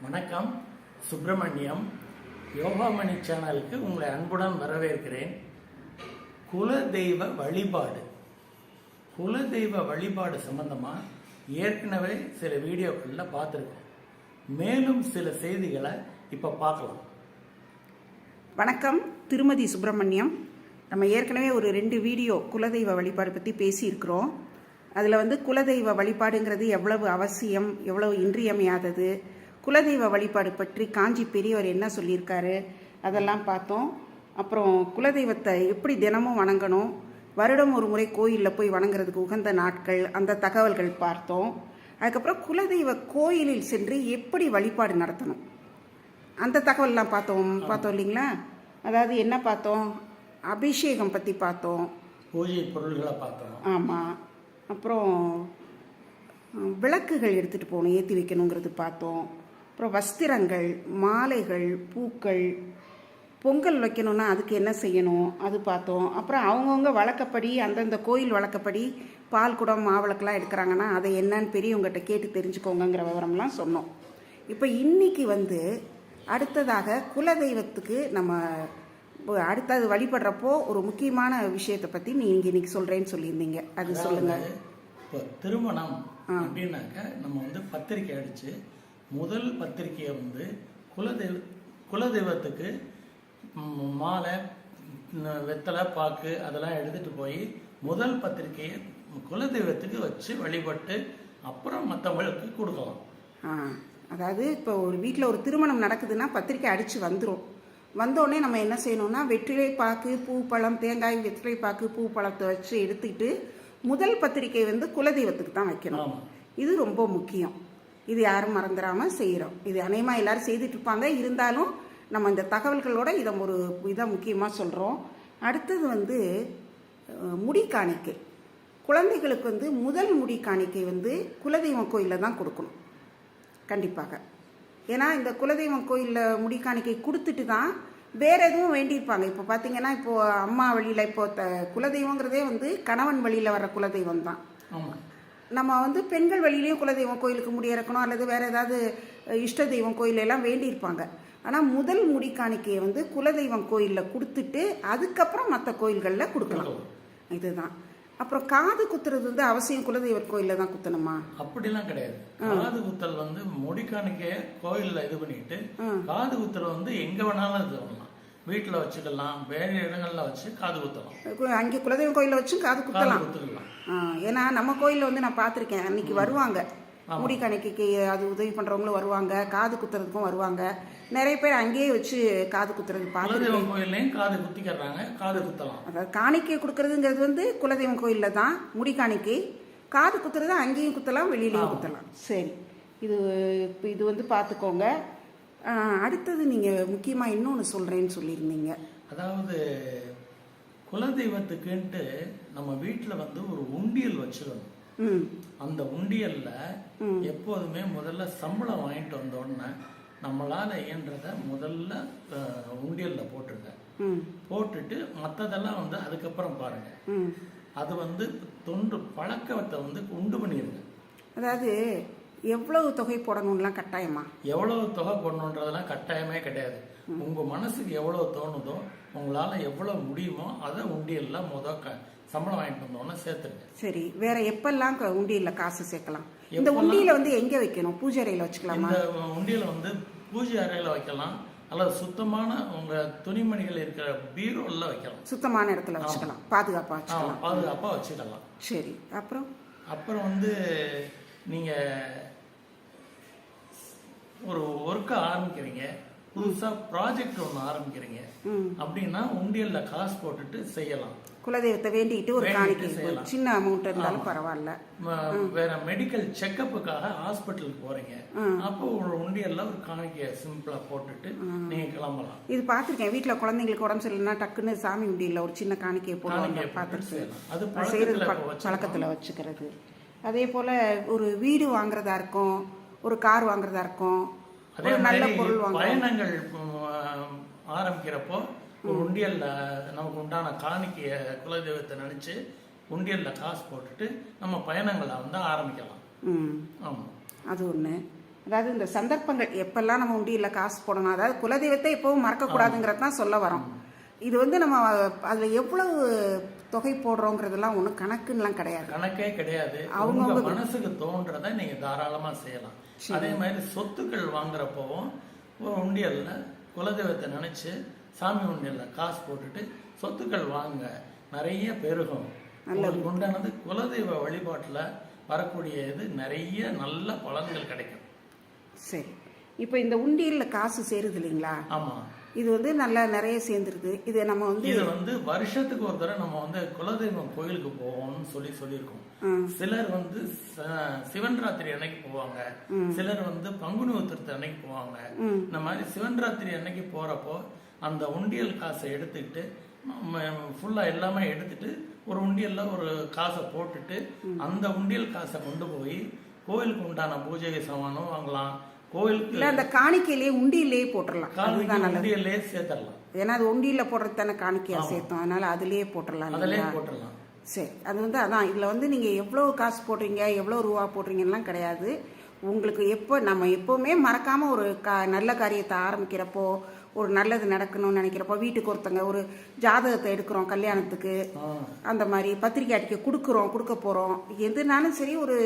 வணக்கம். சுப்பிரமணியம் யோகாமணி சேனலுக்கு உங்களை அன்புடன் வரவேற்கிறேன். குலதெய்வ வழிபாடு சம்பந்தமாக ஏற்கனவே சில வீடியோக்களில் பார்த்துருக்கோம். மேலும் சில செய்திகளை இப்போ பார்க்கலாம். வணக்கம். திருமதி சுப்பிரமணியம். நம்ம ஏற்கனவே ஒரு 2 வீடியோ குலதெய்வ வழிபாடு பற்றி பேசியிருக்கிறோம். அதில் குலதெய்வ வழிபாடுங்கிறது எவ்வளவு அவசியம், எவ்வளவு இன்றியமையாதது, குலதெய்வ வழிபாடு பற்றி காஞ்சி பெரியவர் என்ன சொல்லியிருக்காரு அதெல்லாம் பார்த்தோம். அப்புறம் குலதெய்வத்தை எப்படி தினமும் வணங்கணும், வருடம் ஒரு முறை கோயிலில் போய் வணங்குறதுக்கு உகந்த நாட்கள், அந்த தகவல்கள் பார்த்தோம். அதுக்கப்புறம் குலதெய்வ கோயிலில் சென்று எப்படி வழிபாடு நடத்தணும் அந்த தகவல்லாம் பார்த்தோம் இல்லைங்களா? அதாவது என்ன பார்த்தோம், அபிஷேகம் பற்றி பார்த்தோம், பூஜை பொருள்களை பார்த்தோம். ஆமாம். அப்புறம் விளக்குகள் எடுத்துகிட்டு போகணும், ஏற்றி வைக்கணுங்கிறது பார்த்தோம். அப்புறம் வஸ்திரங்கள், மாலைகள், பூக்கள், பொங்கல் வைக்கணும்னா அதுக்கு என்ன செய்யணும் அது பார்த்தோம். அப்புறம் அவங்கவுங்க வழக்கப்படி, அந்தந்த கோயில் வழக்கப்படி பால் குடம் மாவிளக்கெலாம் எடுக்கிறாங்கன்னா அதை என்னன்னு பெரியவங்ககிட்ட கேட்டு தெரிஞ்சுக்கோங்கிற விவரம்லாம் சொன்னோம். இப்போ இன்னைக்கு அடுத்ததாக குலதெய்வத்துக்கு நம்ம அடுத்தது வழிபடுறப்போ ஒரு முக்கியமான விஷயத்தை பற்றி நீங்கள் இன்னைக்கு சொல்கிறேன்னு சொல்லியிருந்தீங்க, அது சொல்லுங்கள். இப்போ திருமணம் அப்படின்னாக்க நம்ம பத்திரிக்கை அடித்து முதல் பத்திரிக்கையை குலதெய்வத்துக்கு மாலை, வெத்தலை, பாக்கு அதெல்லாம் எடுத்துகிட்டு போய் முதல் பத்திரிக்கையை குலதெய்வத்துக்கு வச்சு வழிபட்டு அப்புறம் மற்றவங்களுக்கு கொடுக்கலாம். அதாவது இப்போ ஒரு வீட்டில் ஒரு திருமணம் நடக்குதுன்னா பத்திரிக்கை அடித்து வந்துடும். வந்தோடனே நம்ம என்ன செய்யணும்னா வெற்றிலை பாக்கு, பூ, பழம், தேங்காய், வெற்றிலை பாக்கு, பூ, பழத்தை வச்சு எடுத்துக்கிட்டு முதல் பத்திரிக்கை குலதெய்வத்துக்கு தான் வைக்கணும். இது ரொம்ப முக்கியம். இது யாரும் மறந்துடாமல் செய்கிறோம். இது அநேகமாக எல்லாரும் செய்துட்டு இருப்பாங்க. இருந்தாலும் நம்ம இந்த தகவல்களோட இதை முக்கியமாக சொல்கிறோம். அடுத்தது முடி காணிக்கை. குழந்தைகளுக்கு முதல் முடி காணிக்கை குலதெய்வம் கோயிலில் தான் கொடுக்கணும் கண்டிப்பாக. ஏன்னா இந்த குலதெய்வம் கோயிலில் முடி காணிக்கை கொடுத்துட்டு தான் வேறு எதுவும் வேண்டியிருப்பாங்க. இப்போ பார்த்தீங்கன்னா இப்போது அம்மா வழியில் இப்போ குலதெய்வங்கிறதே கணவன் வழியில் வர்ற குலதெய்வம் தான். நம்ம பெண்கள் வழியிலையும் குலதெய்வம் கோயிலுக்கு முடி இறக்கணும் அல்லது வேறு ஏதாவது இஷ்ட தெய்வம் கோயிலெல்லாம் வேண்டியிருப்பாங்க. ஆனால் முதல் முடி காணிக்கையை குலதெய்வம் கோயிலில் கொடுத்துட்டு அதுக்கப்புறம் மற்ற கோயில்களில் கொடுக்கலாம். இதுதான். அப்புறம் காது குத்துறது அவசியம் குலதெய்வ கோயிலில் தான் குத்தணுமா? அப்படிலாம் கிடையாது. காது குத்தல் முடி காணிக்கைய கோயிலில் இது பண்ணிட்டு காது குத்தல் எங்க வேணாலும் இது பண்ணலாம். வீட்டில் வச்சுக்கலாம், வேறு இடங்கள்ல வச்சு காது குத்தலாம். அங்கே குலதெய்வ கோயிலில் வச்சு காது குத்தலாம். ஏன்னா நம்ம கோயிலில் நான் பார்த்துருக்கேன், அன்னைக்கு வருவாங்க முடி காணிக்கைக்கு அது உதவி பண்ணுறவங்களும் வருவாங்க, காது குத்துறதுக்கும் வருவாங்க. நிறைய பேர் அங்கேயே வச்சு காது குத்துறது பார்த்துருக்கேன். கோயிலையும் காது குத்திக்கிறாங்க, காது குத்தலாம். அதாவது காணிக்கை கொடுக்கறதுங்கிறது குலதெய்வம் கோயிலில் தான் முடி காணிக்கை. காது குத்துறது அங்கேயும் குத்தலாம், வெளியிலையும் குத்தலாம். சரி, இது பார்த்துக்கோங்க. அடுத்தது நீங்கள் முக்கியமாக இன்னொன்று சொல்கிறேன்னு சொல்லியிருந்தீங்க. அதாவது குலதெய்வத்துக்குன்ட்டு நம்ம வீட்டில் ஒரு உண்டியல் வச்சிடணும். அந்த உண்டியல்ல எப்போதுமே முதல்ல சம்பளம் வாங்கிட்டு வந்த உடனே நம்மளால இயன்றத முதல்ல உண்டியல்ல போட்டுருங்க. போட்டுட்டு மற்றதெல்லாம் அதுக்கப்புறம் பாருங்க. அது தொண்டு பழக்கத்தை உண்டு பண்ணிடுங்க. அதாவது எவ்வளவு தொகை போடணும்லாம் கட்டாயமா? எவ்வளவு தொகை போடணுன்றதெல்லாம் கட்டாயமே கிடையாது. உங்க மனசுக்கு எவ்வளவு தோணுதோ, உங்களால எவ்வளவு முடியுமோ அதை உண்டியல்ல சம்பளம் வாங்கிட்டு வந்தோம்னா சேர்த்துருங்க. சரி, வேற எப்பெல்லாம் உண்டியல்ல காசு சேர்க்கலாம்? இந்த உண்டியல எங்க வைக்கணும்? பூஜை அறையில வச்சுக்கலாமா? இந்த உண்டியல பூஜை அறையில வைக்கலாம், அல்லது சுத்தமான உங்க துணிமணிகள் இருக்கிற பீரோல வைக்கலாம். சுத்தமான இடத்துல வச்சுக்கலாம், பாதுகாப்பா வச்சுக்கலாம். சரி, அப்புறம் நீங்க ஒரு ஒர்க்க ஆரம்பிக்கிறீங்க, புதுசா ப்ராஜெக்ட் ஒன்று ஆரம்பிக்கிறீங்க அப்படின்னா உண்டியல்ல காசு போட்டுட்டு செய்யலாம். குலதெய்வத்தை வேண்டிட்டு ஒரு காணிக்கை சின்ன அமௌண்ட் இருந்தாலும் பரவாயில்ல. வேற மெடிக்கல் செக்கப்புக்காக ஹாஸ்பிட்டலுக்கு போறீங்க, அப்போ ஒரு உண்டியல்ல ஒரு காணிக்கையை சிம்பிளா போட்டுட்டு நீங்க கிளம்பலாம். இது பார்த்துருக்கேன். வீட்டுல குழந்தைங்களுக்கு உடம்பு சரியில்லைன்னா டக்குன்னு சாமி உண்டியல்ல ஒரு சின்ன காணிக்கையை போடுவாங்க, பார்த்துருக்கேன். அது செய்யறது பழக்கத்துல வச்சுக்கிறது. அதே போல ஒரு வீடு வாங்குறதா இருக்கும், ஒரு கார் வாங்குறதா இருக்கும், அதே நல்ல பொருள் வாங்க பயணங்கள் ஆரம்பிக்கிறப்போ ஒரு உண்டியல்ல நமக்கு உண்டான காணிக்கைய குலதெய்வத்தை நினைச்சு உண்டியல்ல காசு போட்டுட்டு நம்ம பயணங்களை ஆரம்பிக்கலாம். அது ஒன்று. அதாவது இந்த சந்தர்ப்பங்கள் எப்பெல்லாம் நம்ம உண்டியலில் காசு போடணும், அதாவது குலதெய்வத்தை எப்பவும் மறக்கக்கூடாதுங்கிறது தான் சொல்ல வரோம். இது வந்து நம்ம அதில் எவ்வளவு தொகை போடுறோங்கிறதுலாம் ஒன்றும் கணக்குன்னெலாம் கிடையாது, கணக்கே கிடையாது. அவங்க மனசுக்கு தோன்றதை நீங்க தாராளமா செய்யலாம். அதே மாதிரி சொத்துக்கள் வாங்குறப்பவும் ஒரு உண்டியல்ல குலதெய்வத்தை நினைச்சு சாமி உண்டியல்ல காசு போட்டுட்டு சொத்துக்கள் வாங்க, நிறைய பெருகும். உங்களுக்கு உண்டானது குலதெய்வ வழிபாட்டுல வரக்கூடிய இது நிறைய நல்ல பலன்கள் கிடைக்கும். சரி, இப்போ இந்த உண்டியலில் காசு சேருது இல்லைங்களா? ஆமா, இது வந்து நல்லா நிறைய சேர்ந்துருது. இது நம்ம வந்து இது வந்து வருஷத்துக்கு ஒரு தடவை நம்ம வந்து குலதெய்வம் கோயிலுக்கு போவோம்னு சொல்லியிருக்கோம். சிலர் வந்து சிவன் ராத்திரி அன்னைக்கு போவாங்க, சிலர் வந்து பங்குனி உத்திரத்து அன்னைக்கு போவாங்க. இந்த மாதிரி சிவன் ராத்திரி அன்னைக்கு போறப்போ அந்த உண்டியல் காசை எடுத்துக்கிட்டு ஃபுல்லா எல்லாமே எடுத்துட்டு ஒரு உண்டியல்ல ஒரு காசை போட்டுட்டு அந்த உண்டியல் காசை கொண்டு போய் கோயிலுக்கு உண்டான பூஜை சாமானும் வாங்கலாம். கோயிலுக்கு இல்ல அந்த காணிக்கையிலேயே உண்டியிலேயே போட்டுடலாம், உண்டியல்லே சேர்த்தரலாம். ஏன்னா அது உண்டியில போடுறது தானே காணிக்கையா சேர்த்தோம், அதனால அதுலயே போட்டுடலாம். சரி, அது வந்து அதான் இதில் வந்து நீங்கள் எவ்வளோ காசு போடுறீங்க, எவ்வளோ ரூபா போடுறீங்கலாம் கிடையாது. உங்களுக்கு நம்ம எப்போவுமே மறக்காமல் ஒரு நல்ல காரியத்தை ஆரம்பிக்கிறப்போ, ஒரு நல்லது நடக்கணும்னு நினைக்கிறப்போ, வீட்டுக்கு ஒருத்தங்க ஒரு ஜாதகத்தை எடுக்கிறோம் கல்யாணத்துக்கு, அந்த மாதிரி பத்திரிக்கை அடிக்க கொடுக்க போகிறோம், எதுனாலும் சரி ஒரு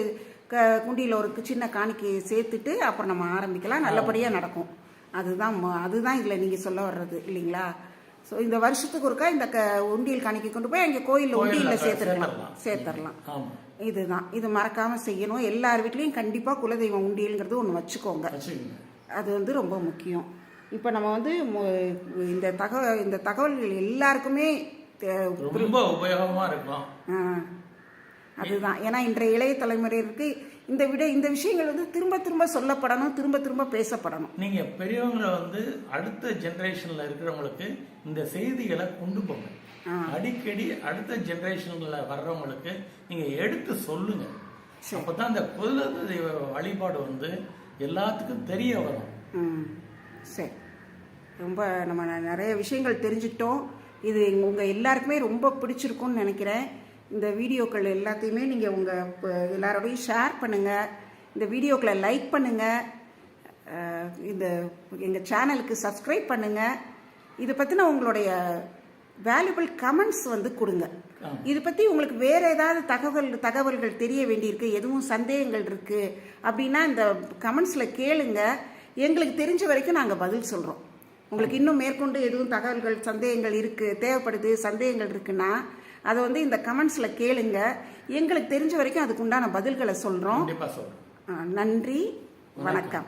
குண்டியில் ஒரு சின்ன காணிக்கையை சேர்த்துட்டு அப்புறம் நம்ம ஆரம்பிக்கலாம், நல்லபடியாக நடக்கும். அதுதான் இதில் நீங்கள் சொல்ல வர்றது இல்லைங்களா? ஸோ இந்த வருஷத்துக்கு ஒருக்கா இந்த உண்டியல் காணிக்கை கொண்டு போய் அங்கே கோயிலில் உண்டியலில் சேர்த்துடலாம். இதுதான், இது மறக்காமல் செய்யணும். எல்லார் வீட்லேயும் கண்டிப்பாக குலதெய்வம் உண்டியல்ங்கிறது ஒன்று வச்சுக்கோங்க, அது வந்து ரொம்ப முக்கியம். இப்போ நம்ம வந்து இந்த தகவல்கள் எல்லாருக்குமே ரொம்ப உபயோகமாக இருக்கும். அதுதான், ஏன்னா இன்றைய இளைய தலைமுறைக்கு இந்த விஷயங்கள் வந்து திரும்ப திரும்ப சொல்லப்படணும், திரும்ப திரும்ப பேசப்படணும். நீங்க பெரியவங்களை வந்து அடுத்த ஜெனரேஷன்ல இருக்கிறவங்களுக்கு இந்த செய்திகளை கொண்டு போங்க. அடிக்கடி அடுத்த ஜெனரேஷன்ல வர்றவங்களுக்கு நீங்க எடுத்து சொல்லுங்க. அப்பதான் அந்த குலதெய்வ வழிபாடு வந்து எல்லாத்துக்கும் தெரிய வரும். சரி, ரொம்ப நம்ம நிறைய விஷயங்கள் தெரிஞ்சுக்கிட்டோம். இது உங்கள் எல்லாருக்குமே ரொம்ப பிடிச்சிருக்கும்னு நினைக்கிறேன். இந்த வீடியோக்கள் எல்லாத்தையுமே நீங்கள் உங்கள் எல்லாரோடையும் ஷேர் பண்ணுங்கள், இந்த வீடியோக்களை லைக் பண்ணுங்கள், இந்த எங்கள் சேனலுக்கு சப்ஸ்கிரைப் பண்ணுங்கள். இதை பற்றின உங்களுடைய வேல்யூபிள் கமெண்ட்ஸ் வந்து கொடுங்க. இதை பற்றி உங்களுக்கு வேறு ஏதாவது தகவல்கள் தெரிய வேண்டியிருக்கு, எதுவும் சந்தேகங்கள் இருக்குது அப்படின்னா இந்த கமெண்ட்ஸில் கேளுங்க. எங்களுக்கு தெரிஞ்ச வரைக்கும் நாங்கள் பதில் சொல்கிறோம். உங்களுக்கு இன்னும் மேற்கொண்டு எதுவும் தகவல்கள் சந்தேகங்கள் இருக்குது, தேவைப்படுது, சந்தேகங்கள் இருக்குன்னா அதை வந்து இந்த கமெண்ட்ஸில் கேளுங்க. எங்களுக்கு தெரிஞ்ச வரைக்கும் அதுக்கு உண்டான பதில்களை சொல்கிறோம். கண்டிப்பாக சொல்கிறோம். நன்றி, வணக்கம்.